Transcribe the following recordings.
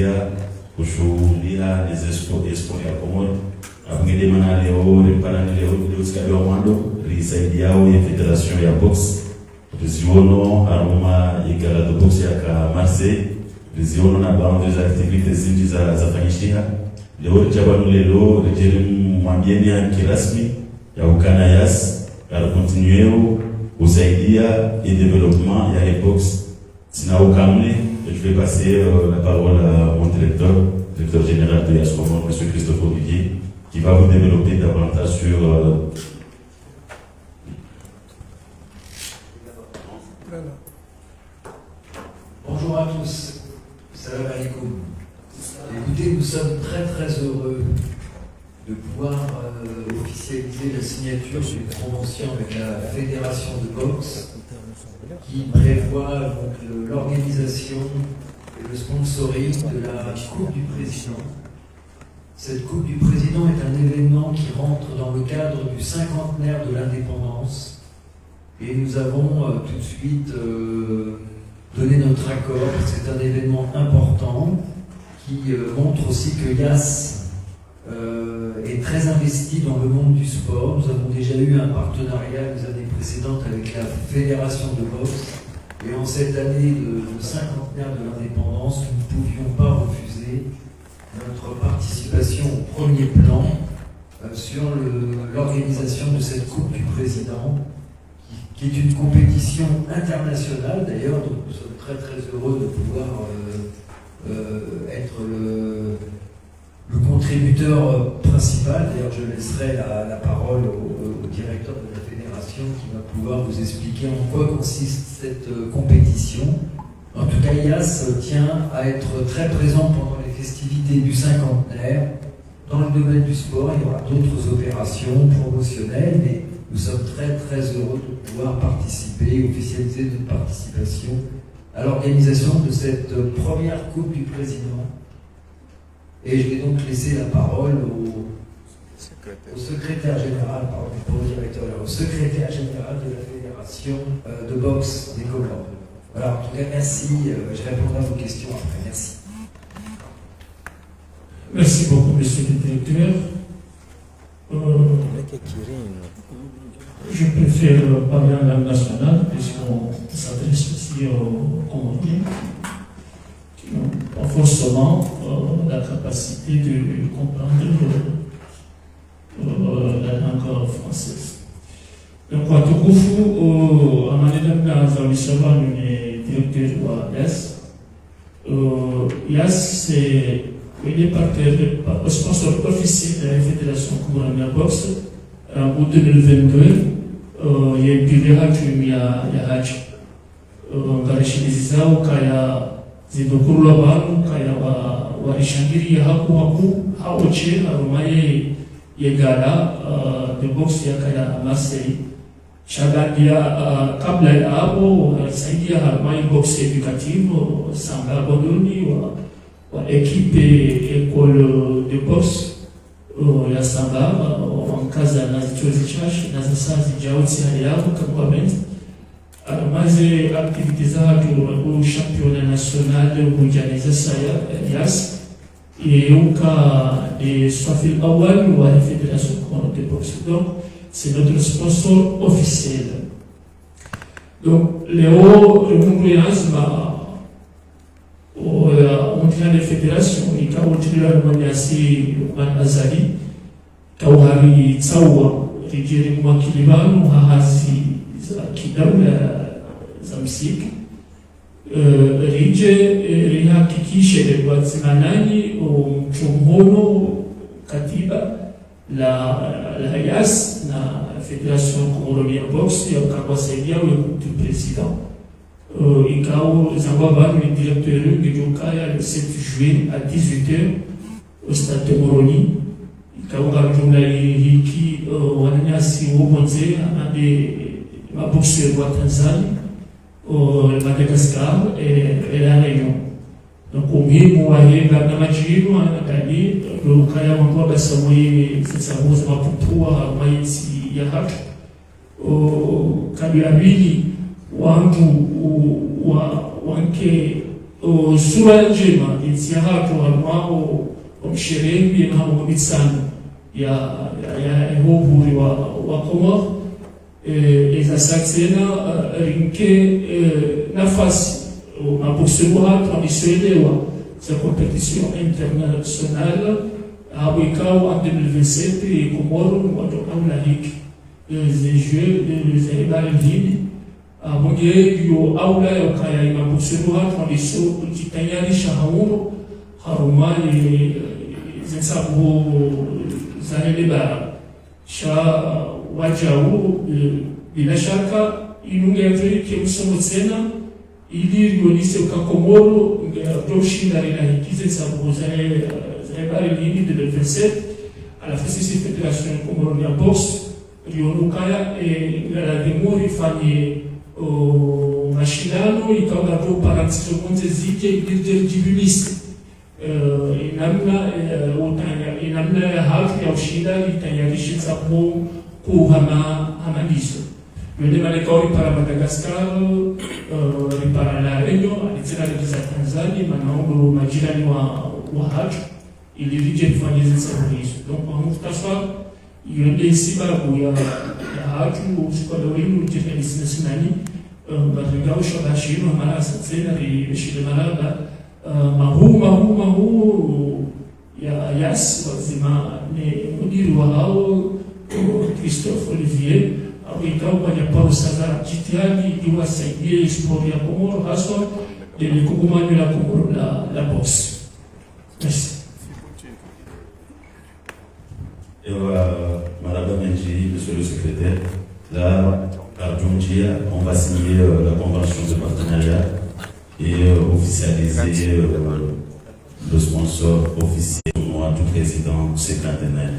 kuanzia kushuhudia Expo ya Komoro abngede mana leo ripana leo sikali wa mwando risaidiao ya Federation ya Box riziono aroma igala do box ya ka Marseille riziono na baadhi za activities zingi za fanyishia leo jabanu leo rijeri mwambieni ya kirasmi ya ukana yas para continuer usaidia et développement ya box sina ukamle. Je vais passer la parole à mon directeur général de Yas Komoro, M. Christophe Olivier, qui va vous développer davantage sur Bonjour à tous, salam alaikum. Écoutez, nous sommes très heureux de pouvoir officialiser la signature d'une convention avec la Fédération de boxe qui prévoit donc l'organisation et le sponsoring de la Coupe du Président. Cette Coupe du Président est un événement qui rentre dans le cadre du 50aire de l'indépendance et nous avons tout de suite donné notre accord. C'est un événement important qui montre aussi que Yas est très investi dans le monde du sport. Nous avons déjà eu un partenariat les années précédentes avec la Fédération de boxe et en cette année de 50aire de l'indépendance, nous ne pouvions pas refuser notre participation au premier plan sur l'organisation de cette Coupe du Président qui est une compétition internationale d'ailleurs, donc nous sommes très heureux de pouvoir être le contributeur principal. D'ailleurs, je laisserai la parole au directeur de la fédération qui va pouvoir vous expliquer en quoi consiste cette compétition. En tout cas, Yas tient à être très présent pendant les festivités du 50aire. Dans le domaine du sport, il y aura d'autres opérations promotionnelles, mais nous sommes très heureux de pouvoir participer, officialiser notre participation à l'organisation de cette première Coupe du Président. Et je vais donc laisser la parole au secrétaire général, pardon, pas au directeur, au secrétaire général de la Fédération de boxe des Comores. Voilà, en tout cas, merci. Je répondrai à vos questions après. Merci. Merci beaucoup, monsieur le directeur. Je préfère parler en langue nationale, puisqu'on s'adresse aussi aux Comoriens qui n'ont pas forcément la capacité de comprendre la langue française. Donc, kwa tukufu, amanena Zamisaba, le directeur de YAS. YAS, c'est le sponsor officiel de la Fédération Comorienne de boxe. En 2022, il y a eu une Yahaj. Ngarishiriza ukaya zidokurwa abantu kaya warishangiriye haku haoche harumaye yegala de boxe ya kaya Marseille shagadia kabla ya hapo saidia harumaye boxe educative sanga bondoni wa equipe école de boxe ya sanga wankaza na zichozi chashi na sasa zijauti hali yao kampament maze activité zake au championnat national organizé ça Yas et au cas de Swafil Awal ou à la Fédération de boxe. Donc c'est notre sponsor officiel. Donc Léo on tient les fédérations et quand on tient la maniasi Azali Kawari Tsawa Rijeri Mwakilibanu Hahazi Kidaula za msiki rije rihakikishe wazimanani mchumhono katiba la Yas na Fédération Comorienne de boxe ya ukawasaidia we du président ikao zangwa le directeur ngijukaya le 7 juillet à 18h au stade de Moroni ikao jumla hiki wananyasi wobonze ande maboxeur wa Tanzania au Madagascar et la Réunion. Donc au milieu wa yenga na majibu anakali ukaya mambo basamwe sasa maputua maiti ya haki kabila mbili wangu wanke sura njema jinsia hatu ambao omsherehe na hamomit sana ya uhuru wa Komoro ezasatsena rinke nafasi mapoksuru hatu amisoelewa za competition internationale awekao en 2027 et Komoro watoka ulahiki les jeux de Barilini monge yo aula yakaya imapoksuru hatu amiso kujitayarisha hauno haruma zensabu zanele bara sha wajau bila shaka inungeveke usomotsena ili rionise ukakomoro ngedoshinda rina hikize sabu zanele bari lini de 27 à la FCC Fédération Comoronia Box rionukaya la demori fanye mashindano ikagato paratizo monte zike idirje jibuliste inamna ya haki ya ushida itayarisha sapo kuhamanizo wende malekaori para Madagascar para la Reunion alitena za Tanzania manaombo majirani wa haki ilirije kufanya zinsabulizo donc kwa muhtasar yende sababu ya haki usikolowinu jefenisi nasinani baringao shabashino mara satsena rishile maraba mahu ya yas wazima ni mudiri wa hao Christophe Olivier au ikao kwenye Paulo Sazar jitihadi iwasaidie sport ya Komoro haswa ile kukumanyo la Komoro la boxe. Merci. Madame Menji, monsieur le secrétaire, là, à Djungia, on va signer la convention de partenariat et officialiser le sponsor officiel du président septentrional.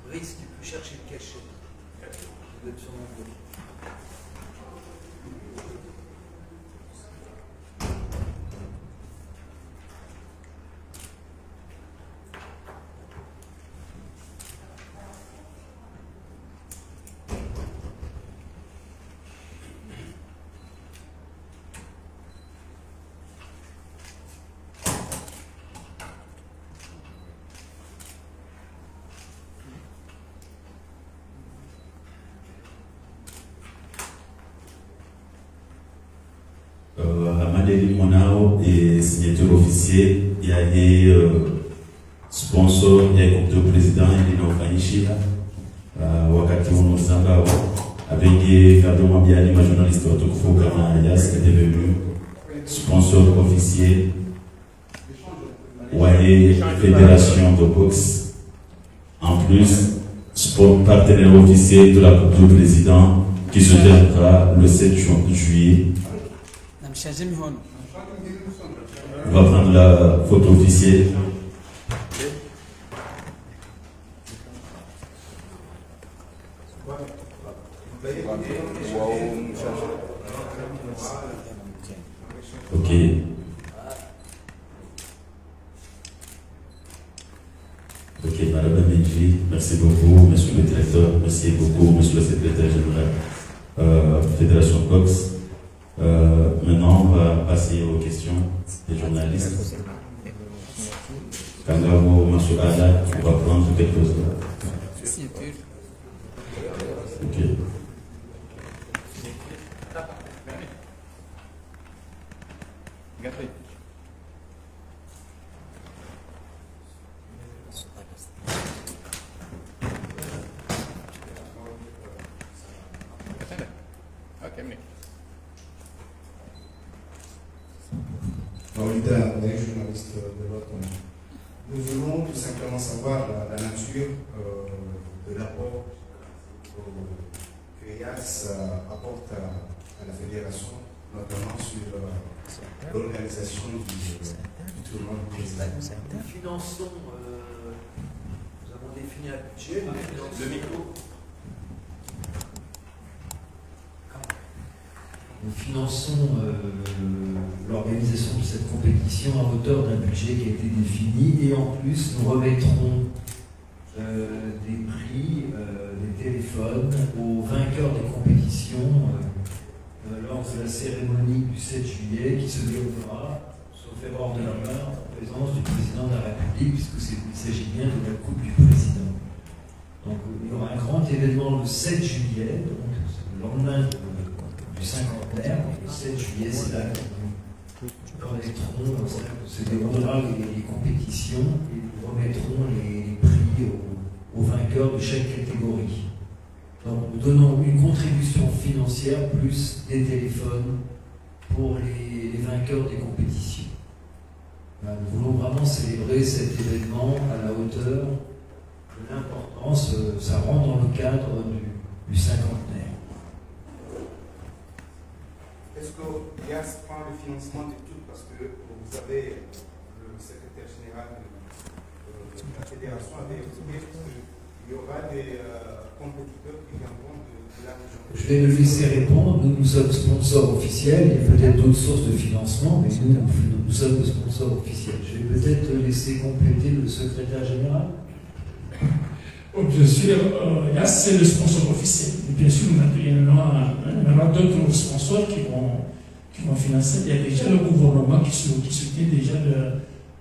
Brice, tu peux chercher le cachet. Il doit être sur mon dos. Amadeli Monao et signature officielle, il y a des sponsors, il y a un groupe de président, il y a un Fanishila, wakati Zambao, avec Fabio Mabiani, ma journaliste Otokufo Kama Ayas, qui était venu, sponsor officiel, Waye Fédération de boxe, en plus, partenaire officiel de la Coupe du Président qui se tiendra le 7 juillet. On va prendre la photo officielle. Ok. Ok, Madame Benji, merci beaucoup, Monsieur le Directeur, merci beaucoup, Monsieur le Secrétaire Général, Fédération Boxe. Maintenant, on va passer aux questions des journalistes. Kangamo, Monsieur Ada, on va prendre quelques-uns. Ok. Les journalistes de l'autre. Nous voulons tout simplement savoir la nature de l'apport que IAS apporte à la fédération, notamment sur l'organisation du tournoi du président. Nous finançons, nous avons défini un budget. Le micro. Nous finançons l'organisation de cette compétition à hauteur d'un budget qui a été défini et en plus nous remettrons des prix, des téléphones aux vainqueurs des compétitions lors de la cérémonie du 7 juillet qui se déroulera, sauf erreur de la part, en présence du président de la République puisque il s'agit bien de la Coupe du Président. Donc il y aura un grand événement le 7 juillet, donc le lendemain du cinquantenaire, le 7 juillet, c'est là que nous remettrons, se déroulera les compétitions et nous remettrons les prix aux vainqueurs de chaque catégorie. Donc nous donnons une contribution financière plus des téléphones pour les vainqueurs des compétitions. Nous voulons vraiment célébrer cet événement à la hauteur de l'importance, ça rentre dans le cadre du cinquantenaire. Est-ce que IAS prend le financement de tout? Parce que vous savez, le secrétaire général de la fédération avait expliqué qu'il y aura des compétiteurs qui viendront de la région. Je vais le laisser répondre. Nous sommes sponsors officiels. Il y a peut-être d'autres sources de financement, mais nous sommes le sponsor officiel. Je vais peut-être laisser compléter le secrétaire général. Bien sûr, c'est le sponsor officiel. Et bien sûr, il y en aura d'autres sponsors qui vont financer. Il y a déjà le gouvernement qui soutient déjà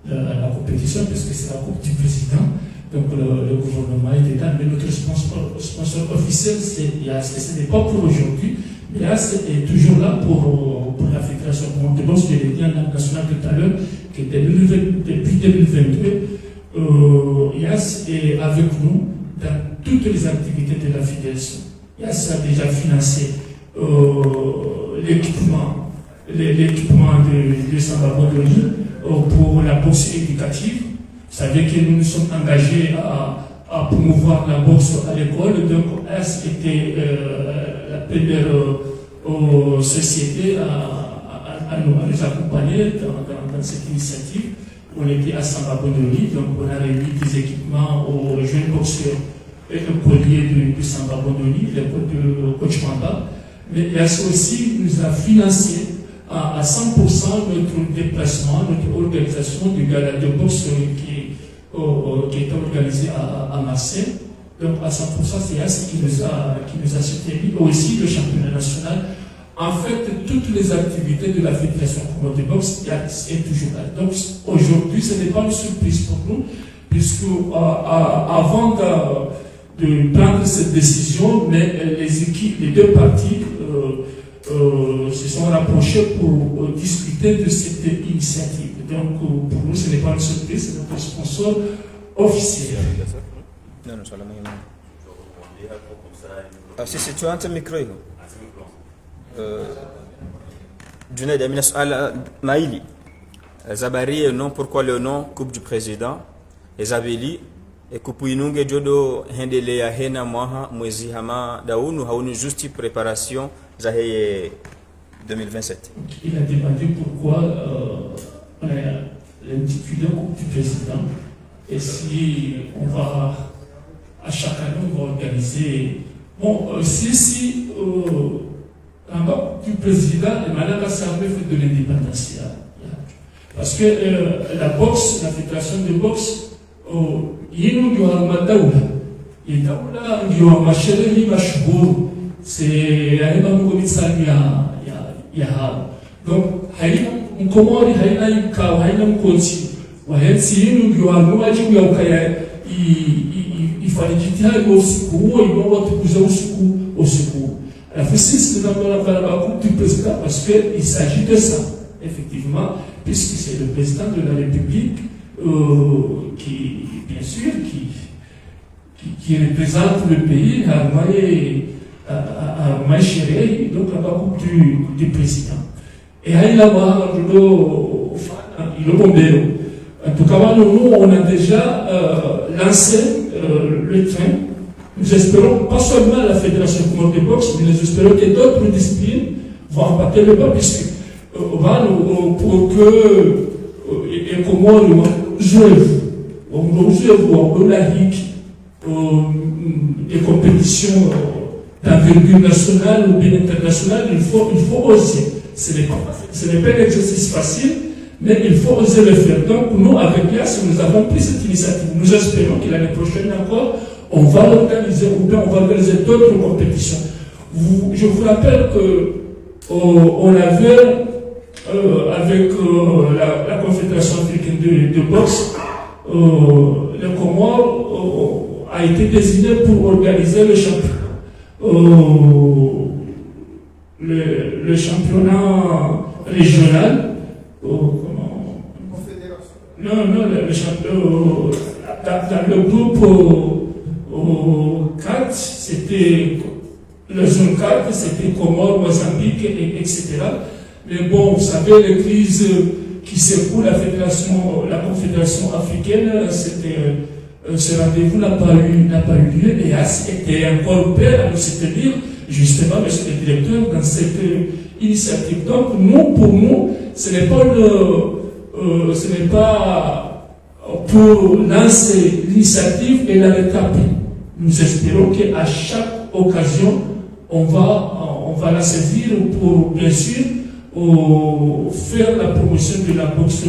la compétition, parce que c'est la Coupe du Président. Donc le gouvernement est dedans. Mais notre sponsor officiel, c'est IAS. Ce n'est pas pour aujourd'hui, mais IAS est toujours là pour la Fédération de boxe. Je l'ai dit en langue nationale tout à l'heure, que depuis 2022, IAS est avec nous dans toutes les activités de la fédération. IAS a déjà financé l'équipement de Samba Bodoni pour la boxe éducative. Vous savez que nous nous sommes engagés à promouvoir la boxe à l'école. Donc IAS était la première société à nous accompagner dans cette initiative. On était à Samba Bodoni, donc on a remis des équipements aux jeunes boxeurs et écoliers de Samba Bodoni, l'école de Coach Mamba. Mais IAS aussi nous a financé à 100% notre déplacement, notre organisation du gala de boxe qui est organisé à Marseille. Donc à 100%, c'est IAS qui nous a soutenus. Aussi le championnat national. En fait, toutes les activités de la Fédération de boxe est toujours là. Donc aujourd'hui, ce n'est pas une surprise pour nous, puisque avant de prendre cette décision, mais les deux parties se sont rapprochées pour discuter de cette initiative. Donc pour nous, ce n'est pas une surprise, c'est notre sponsor officiel. Non, sur la main. Si tu as un micro, Junaid Amina Su'al Maïli Zabari, non, pourquoi le nom Coupe du Président? Et Zabeli, E kupuinunge jodo hendele ya hena mwaha mwezi hama daunu hauni justi préparation za heye 2027. Il a demandé pourquoi on a l'intitulé du président et si on va à chaque année on va organiser. Bon, si en bas du président, et madame a servi de l'indépendance. Parce que la boxe, la fédération de boxe, il y a un mandat. Il y a un machere ni mashbour. C'est un donc, comment il y a un cas, il y a un continu. Il fallait quitter au secours, il va être au secours. La justice dans la coupe du président parce qu'il s'agit de ça, effectivement, puisque c'est le président de la République qui, bien sûr, qui représente le pays à Maïchéré, donc à la coupe du président. Et à il le bombero. En tout cas, nous, on a déjà lancé le train. Nous espérons, pas seulement la Fédération de boxe, mais nous espérons que d'autres disciplines vont embarquer le pas, puisque pour que, et comment on joue la ligue, des compétitions d'envergure nationale ou bien internationale, il faut oser. Ce n'est pas un exercice facile, mais il faut oser le faire. Donc, nous, avec YAS, nous avons pris cette initiative. Nous espérons que l'année prochaine encore, on va l'organiser ou bien on va organiser d'autres compétitions. Je vous rappelle qu'on avait, avec la Confédération africaine de boxe, le Comore a été désigné pour organiser le championnat régional. Le championnat dans le groupe 4, c'était le zone 4, c'était Comores, Mozambique, etc. Mais bon, vous savez, les crises qui secouent la Confédération africaine, ce rendez-vous n'a pas eu lieu et était encore prêt à nous soutenir, justement, monsieur le directeur, dans cette initiative. Donc, pour nous, ce n'est pas pour lancer l'initiative et la rétablir. Nous espérons qu'à chaque occasion, on va la saisir pour, bien sûr, faire la promotion de la boxe